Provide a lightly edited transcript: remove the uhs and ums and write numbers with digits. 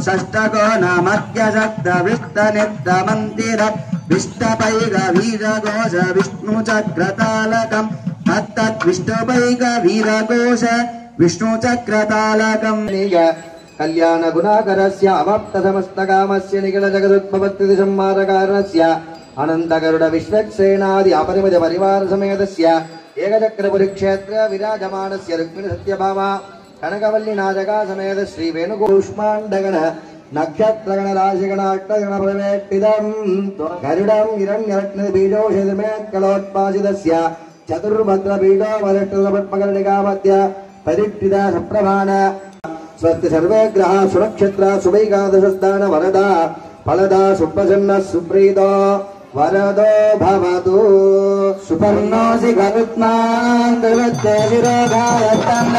षष्टको नामत्यशक्तवृत्तनित्यमन्तिर विष्टपैकवीरघोष विष्णुचक्रतालकम् तत्तद्विष्टपैकवीरघोष विष्णुचक्रतालकम् कल्याण गुणाकरस्य अवाप्त समस्त कामस्य निखिल जगदुद्भवत्ति संहारकारणस्य अनंत गरुड विश्वक्सेनादि अपरिमित परिवार समेतस्य एकचक्रपुरी क्षेत्र विराजमानस्य रुक्मिणी सत्यभामा कनकवल्ली नाजका समेत श्री वेणुगोष्माण्डगण नक्षत्रगण राशिगण अष्टगण प्रवेष्टितं गरुडं हिरण्यरत्न बीजोषधमेत् कलोत्पासितस्य चतुर्भद्र बीजो वरिष्ठपद्मकर्णिका मध्य परिष्ठिता सप्रभान स्वस्ति सर्वे ग्रहा सुनक्षत्रा सुभैकादशस्थान वरदा फलदा सुप्रसन्न सुप्रीतो वरदो भवतु सुपर्णोऽसि गरुत्मान् देवते शिरोधारस्तन्न